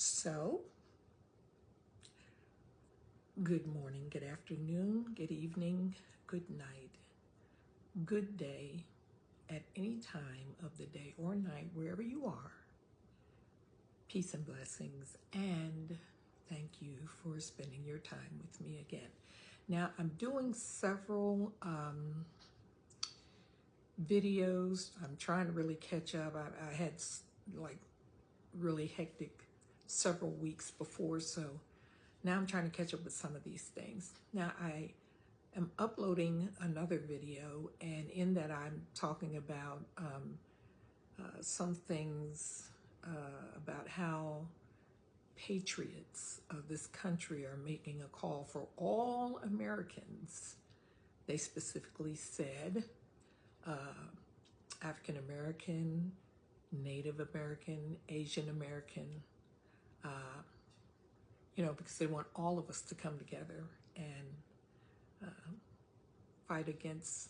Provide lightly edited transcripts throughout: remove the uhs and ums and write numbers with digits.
So, good morning, good afternoon, good evening, good night, good day at any time of the day or night, wherever you are. Peace and blessings, and thank you for spending your time with me again. Now, I'm doing several videos. I'm trying to really catch up. I had like really hectic several weeks before, so now I'm trying to catch up with some of these things. Now, I am uploading another video, and in that I'm talking about some things about how patriots of this country are making a call for all Americans. They specifically said African American, Native American, Asian American, because they want all of us to come together and fight against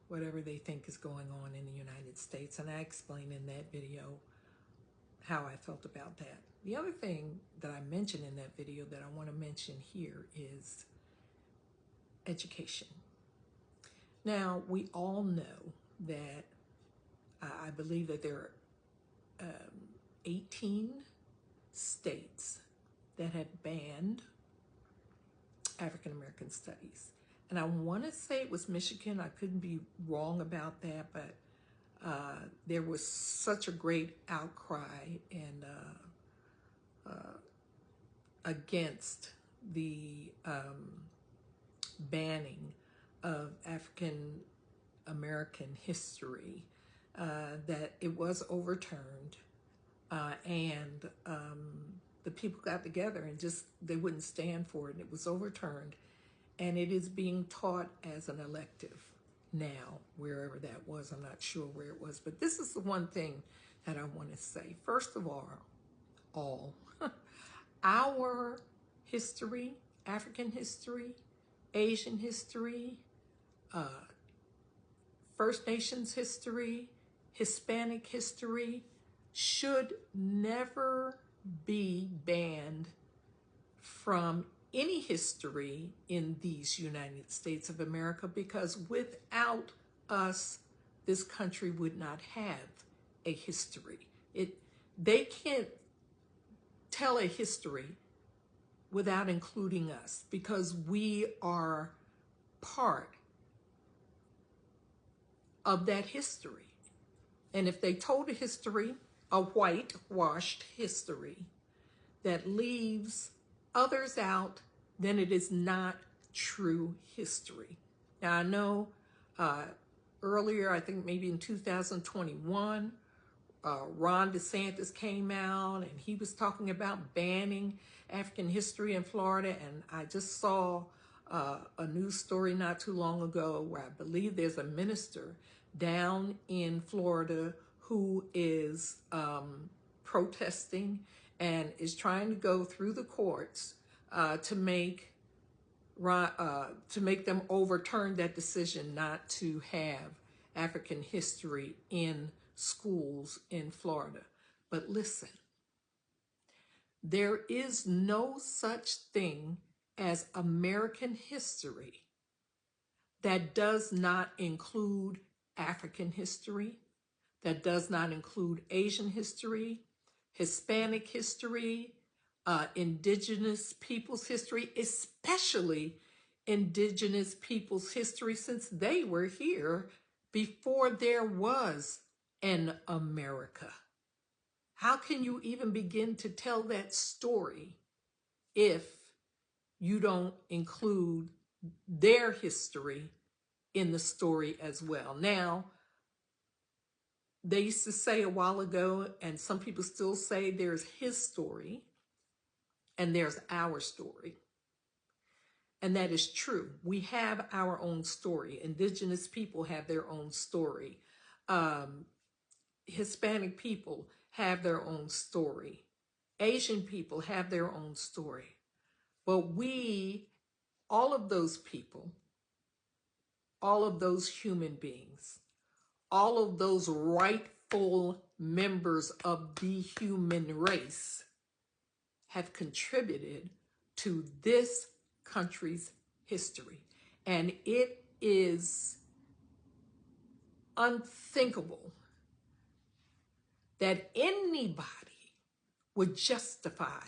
whatever they think is going on in the United States. And I explained in that video how I felt about that. The other thing that I mentioned in that video that I want to mention here is education. Now, we all know that I believe that there are 18 states that have banned African American studies. And I want to say it was Michigan. I couldn't be wrong about that, but there was such a great outcry and against the banning of African American history that it was overturned, and the people got together and just they wouldn't stand for it. It was overturned, and it is being taught as an elective now, wherever that was. I'm not sure where it was, but this is the one thing that I want to say. First of all our history, African history, Asian history, First Nations history, Hispanic history should never be banned from any history in these United States of America, because without us, this country would not have a history. They can't tell a history without including us, because we are part of that history. And if they told a history, a whitewashed history, that leaves others out, then it is not true history. Now, I know earlier, I think maybe in 2021, Ron DeSantis came out and he was talking about banning African history in Florida. And I just saw a news story not too long ago where I believe there's a minister down in Florida who is protesting and is trying to go through the courts to make them overturn that decision not to have African history in schools in Florida. But listen, there is no such thing as American history that does not include African history, that does not include Asian history, Hispanic history, indigenous people's history, especially indigenous people's history, since they were here before there was an America. How can you even begin to tell that story if you don't include their history in the story as well? Now, they used to say a while ago, and some people still say, there's his story and there's our story. And that is true. We have our own story. Indigenous people have their own story. Hispanic people have their own story. Asian people have their own story. But we, all of those people, all of those human beings, all of those rightful members of the human race have contributed to this country's history. And it is unthinkable that anybody would justify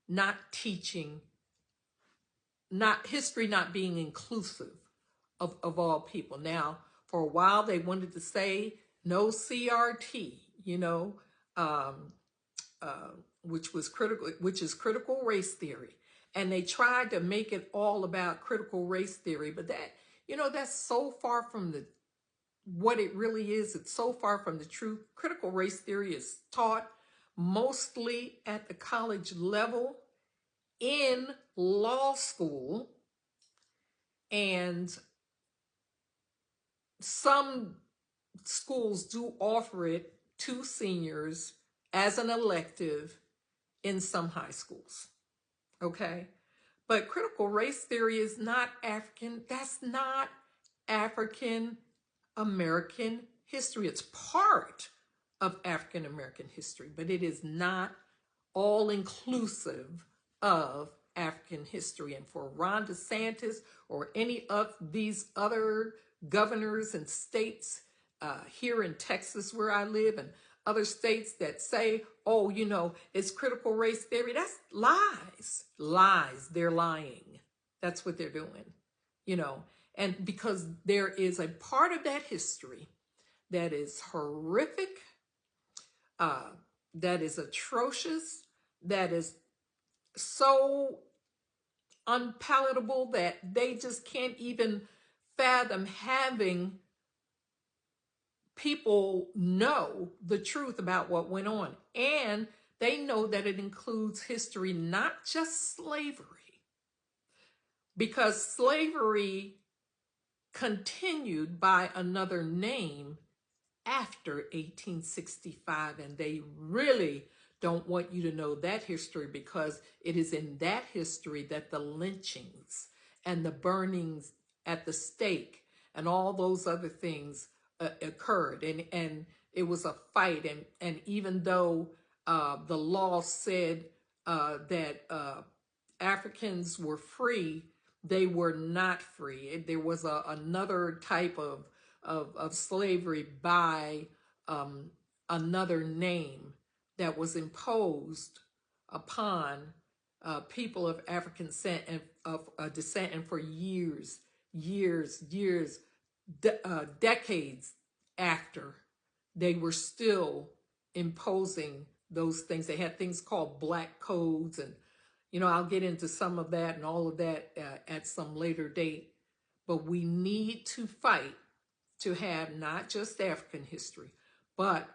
not teaching, not history not being inclusive of all people. Now, for a while they wanted to say no CRT, which is critical race theory. And they tried to make it all about critical race theory, but that's so far from what it really is. It's so far from the truth. Critical race theory is taught mostly at the college level in law school, and some schools do offer it to seniors as an elective in some high schools. Okay? But critical race theory is not African. That's not African American history. It's part of African American history, but it is not all inclusive of African history. And for Ron DeSantis or any of these other governors and states here in Texas where I live, and other states that say, oh, it's critical race theory, that's lies. They're lying. That's what they're doing, and because there is a part of that history that is horrific, that is atrocious, that is so unpalatable that they just can't even fathom having people know the truth about what went on. And they know that it includes history, not just slavery, because slavery continued by another name after 1865, and they really don't want you to know that history, because it is in that history that the lynchings and the burnings at the stake and all those other things occurred, and it was a fight, and even though the law said that Africans were free, they were not free. There was another type of slavery by another name that was imposed upon people of African descent, and for years, decades after, they were still imposing those things. They had things called black codes, and I'll get into some of that and all of that at some later date. But we need to fight to have not just African history, but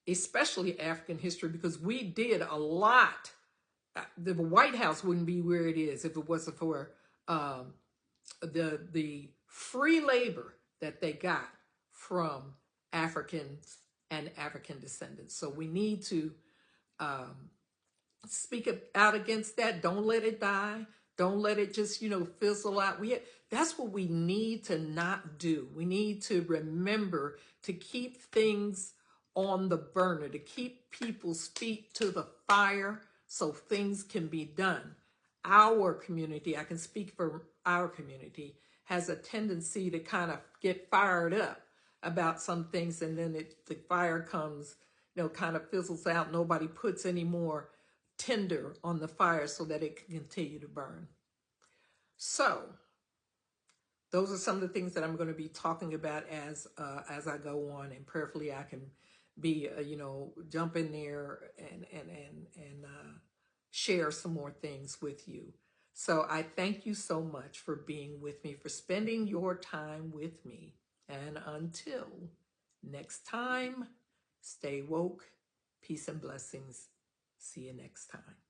especially African history, because we did a lot. The White House wouldn't be where it is if it wasn't for the free labor that they got from Africans and African descendants. So we need to speak out against that. Don't let it die. Don't let it just, fizzle out. That's what we need to not do. We need to remember to keep things on the burner, to keep people's feet to the fire so things can be done. Our community, I can speak for our community, has a tendency to kind of get fired up about some things, and then the fire comes, kind of fizzles out. Nobody puts any more tinder on the fire so that it can continue to burn. So those are some of the things that I'm going to be talking about as I go on, and prayerfully I can be jump in there and share some more things with you. So I thank you so much for being with me, for spending your time with me, and until next time, stay woke. Peace and blessings. See you next time.